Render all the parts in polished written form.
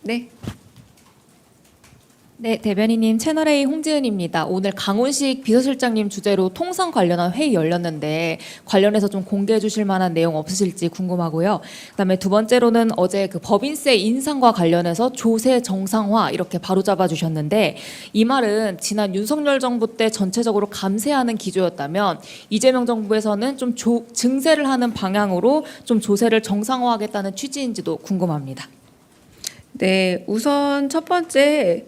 네. 네, 대변인님 채널A 홍지은입니다. 오늘 강훈식 비서실장님 주재로 통상 관련한 회의 열렸는데 관련해서 좀 공개해 주실 만한 내용 없으실지 궁금하고요. 그다음에 두 번째로는 어제 그 법인세 인상과 관련해서 조세 정상화 이렇게 바로잡아 주셨는데 이 말은 지난 윤석열 정부 때 전체적으로 감세하는 기조였다면 이재명 정부에서는 좀 증세를 하는 방향으로 좀 조세를 정상화하겠다는 취지인지도 궁금합니다. 네, 우선 첫 번째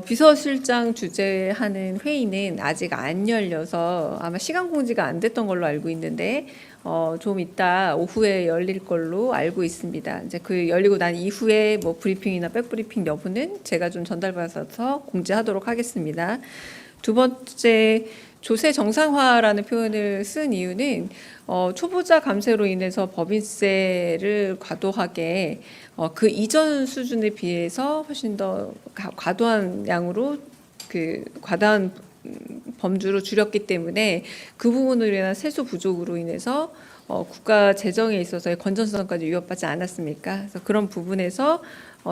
비서실장 주재하는 회의는 아직 안 열려서 아마 시간 공지가 안 됐던 걸로 알고 있는데 좀 이따 오후에 열릴 걸로 알고 있습니다. 이제 그 열리고 난 이후에 뭐 브리핑이나 백브리핑 여부는 제가 좀 전달받아서 공지하도록 하겠습니다. 두 번째, 조세 정상화라는 표현을 쓴 이유는 초보자 감세로 인해서 법인세를 과도하게 그 이전 수준에 비해서 훨씬 더 과도한 양으로 그 과다한 범주로 줄였기 때문에 그 부분으로 인한 세수 부족으로 인해서 국가 재정에 있어서의 건전성까지 위협받지 않았습니까? 그래서 그런 부분에서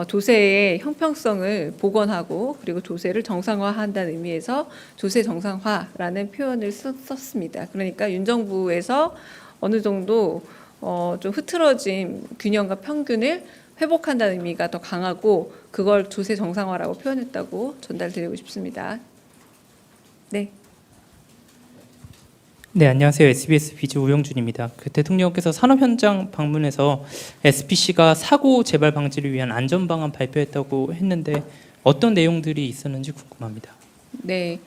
조세의 형평성을 복원하고 그리고 조세를 정상화한다는 의미에서 조세 정상화라는 표현을 썼습니다. 그러니까 윤 정부에서 어느 정도 좀 흐트러진 균형과 평균을 회복한다는 의미가 더 강하고 그걸 조세 정상화라고 표현했다고 전달드리고 싶습니다. 네. 네, 안녕하세요. SBS 비즈 우영준입니다. 그 대통령께서 산업 현장 방문해서 SPC가 사고 재발 방지를 위한 안전 방안 발표했다고 했는데 어떤 내용들이 있었는지 궁금합니다. 네.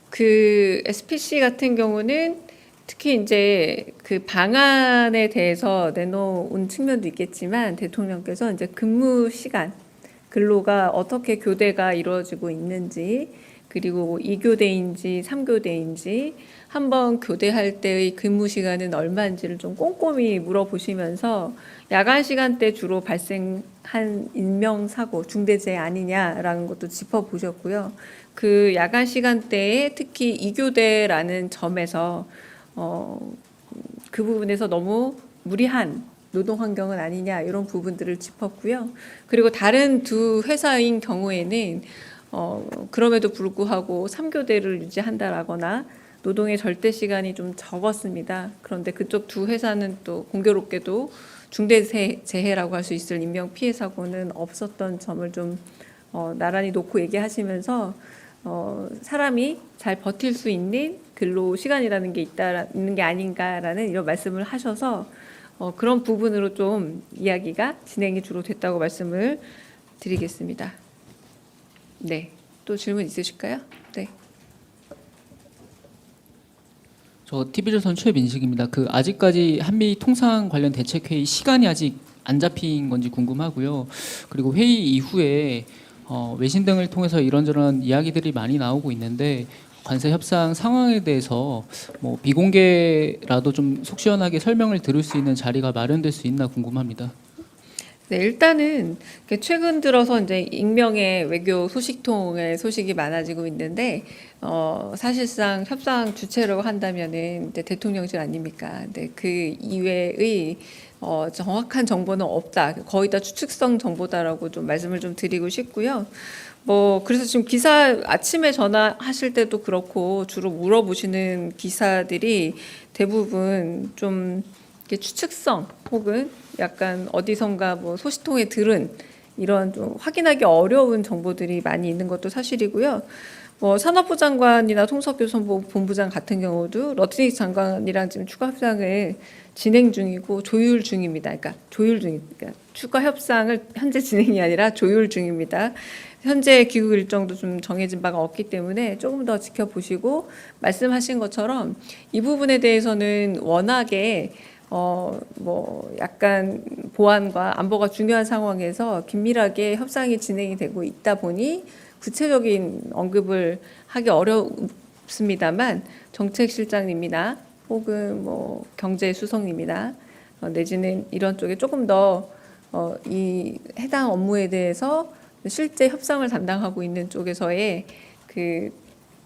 그 SPC 같은 경우는 특히 이제 그 방안에 대해서 내놓은 측면도 있겠지만 대통령께서 이제 근무 시간 근로가 어떻게 교대가 이루어지고 있는지 그리고 2교대인지 3교대인지 한번 교대할 때의 근무 시간은 얼마인지를 좀 꼼꼼히 물어보시면서 야간 시간대 주로 발생한 인명사고 중대재해 아니냐라는 것도 짚어보셨고요. 그 야간 시간대에 특히 2교대라는 점에서 그 부분에서 너무 무리한 노동 환경은 아니냐 이런 부분들을 짚었고요. 그리고 다른 두 회사인 경우에는 그럼에도 불구하고 3교대를 유지한다라거나 노동의 절대 시간이 좀 적었습니다. 그런데 그쪽 두 회사는 또 공교롭게도 중대재해라고 할 수 있을 인명 피해 사고는 없었던 점을 좀 나란히 놓고 얘기하시면서 사람이 잘 버틸 수 있는 근로 시간이라는 게 있는 게 아닌가라는 이런 말씀을 하셔서 그런 부분으로 좀 이야기가 진행이 주로 됐다고 말씀을 드리겠습니다. 네, 또 질문 있으실까요? 네. 저 TV조선 최민식입니다. 그 아직까지 한미 통상 관련 대책회의 시간이 아직 안 잡힌 건지 궁금하고요. 그리고 회의 이후에 외신 등을 통해서 이런저런 이야기들이 많이 나오고 있는데 관세 협상 상황에 대해서 뭐 비공개라도 좀 속 시원하게 설명을 들을 수 있는 자리가 마련될 수 있나 궁금합니다. 네, 일단은 최근 들어서 이제 익명의 외교 소식통의 소식이 많아지고 있는데 사실상 협상 주체라고 한다면은 이제 대통령실 아닙니까? 근데 그 이외의 정확한 정보는 없다. 거의 다 추측성 정보다라고 좀 말씀을 좀 드리고 싶고요. 뭐 그래서 지금 기사 아침에 전화하실 때도 그렇고 주로 물어보시는 기사들이 대부분 좀 이렇게 추측성 혹은 약간 어디선가 뭐 소식통에 들은 이런 좀 확인하기 어려운 정보들이 많이 있는 것도 사실이고요. 뭐 산업부 장관이나 통솔교섭부 본부장 같은 경우도 러트닉 장관이랑 지금 추가 협상을 진행 중이고 조율 중입니다. 그러니까 추가 협상을 현재 진행이 아니라 조율 중입니다. 현재 귀국 일정도 좀 정해진 바가 없기 때문에 조금 더 지켜보시고 말씀하신 것처럼 이 부분에 대해서는 워낙에 뭐 약간 보안과 안보가 중요한 상황에서 긴밀하게 협상이 진행이 되고 있다 보니 구체적인 언급을 하기 어렵습니다만 정책실장님이나 혹은 뭐 경제수석님이나 내지는 이런 쪽에 조금 더 이 해당 업무에 대해서 실제 협상을 담당하고 있는 쪽에서의 그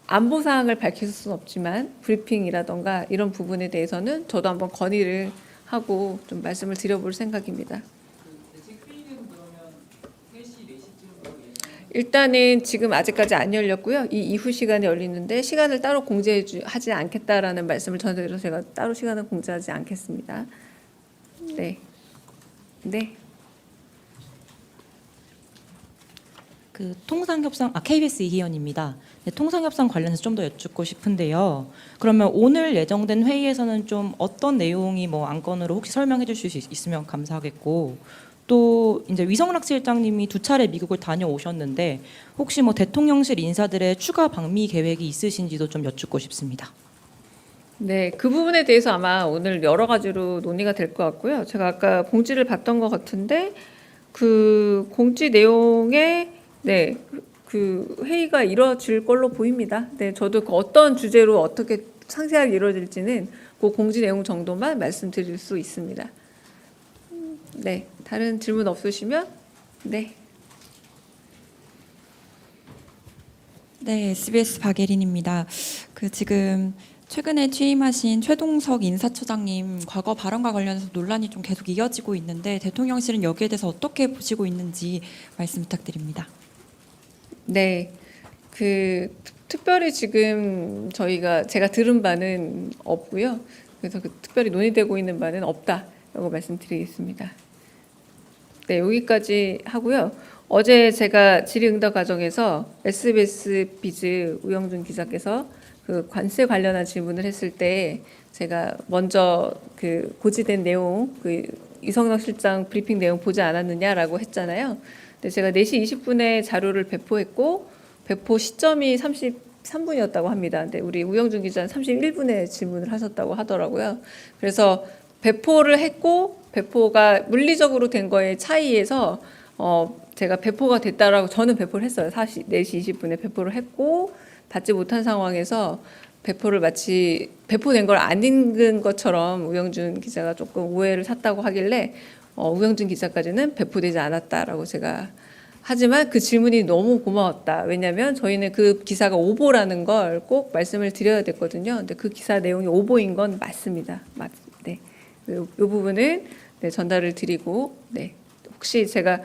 안보 사항을 밝힐 수는 없지만 브리핑이라던가 이런 부분에 대해서는 저도 한번 건의를 하고 좀 말씀을 드려볼 생각입니다. 대책회의는 그러면 3시, 일단은 지금 아직까지 안 열렸고요. 이 이후 시간에 열리는데 시간을 따로 공지하지 않겠다라는 말씀을 전해드려서 제가 따로 시간을 공지하지 않겠습니다. 네. 네. 그 통상협상 KBS 이희연입니다. 네, 통상협상 관련해서 좀 더 여쭙고 싶은데요. 그러면 오늘 예정된 회의에서는 좀 어떤 내용이 뭐 안건으로 혹시 설명해 주실 수 있으면 감사하겠고, 또 이제 위성락 실장님이 2차례 미국을 다녀오셨는데 혹시 뭐 대통령실 인사들의 추가 방미 계획이 있으신지도 좀 여쭙고 싶습니다. 네, 그 부분에 대해서 아마 오늘 여러 가지로 논의가 될 것 같고요. 제가 아까 공지를 봤던 것 같은데 그 공지 내용에 네, 그 회의가 이루어질 걸로 보입니다. 네, 저도 그 어떤 주제로 어떻게 상세하게 이루어질지는 그 공지 내용 정도만 말씀드릴 수 있습니다. 네, 다른 질문 없으시면 네. 네, SBS 박예린입니다. 그 지금 최근에 취임하신 최동석 인사처장님 과거 발언과 관련해서 논란이 좀 계속 이어지고 있는데 대통령실은 여기에 대해서 어떻게 보시고 있는지 말씀 부탁드립니다. 네, 그 특별히 지금 제가 들은 바는 없고요. 그래서 그 특별히 논의되고 있는 바는 없다라고 말씀드리겠습니다. 네, 여기까지 하고요. 어제 제가 질의응답 과정에서 SBS 비즈 우영준 기자께서 그 관세 관련한 질문을 했을 때 제가 먼저 그 고지된 내용, 그 이성락 실장 브리핑 내용 보지 않았느냐라고 했잖아요. 근데 제가 4시 20분에 자료를 배포했고 배포 시점이 33분이었다고 합니다. 근데 우리 우영준 기자는 31분에 질문을 하셨다고 하더라고요. 그래서 배포를 했고 배포가 물리적으로 된 거에 차이에서 제가 배포가 됐다라고 저는 배포를 했어요. 4시 20분에 배포를 했고 받지 못한 상황에서 배포를 마치 배포된 걸 안 읽은 것처럼 우영준 기자가 조금 오해를 샀다고 하길래 우영준 기자까지는 배포되지 않았다라고 제가 하지만 그 질문이 너무 고마웠다. 왜냐하면 저희는 그 기사가 오보라는 걸 꼭 말씀을 드려야 됐거든요. 근데 그 기사 내용이 오보인 건 맞습니다. 네. 이 부분은 네, 전달을 드리고 네. 혹시 제가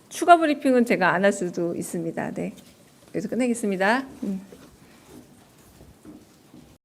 추가 브리핑은 제가 안 할 수도 있습니다. 네. 그래서 끝내겠습니다.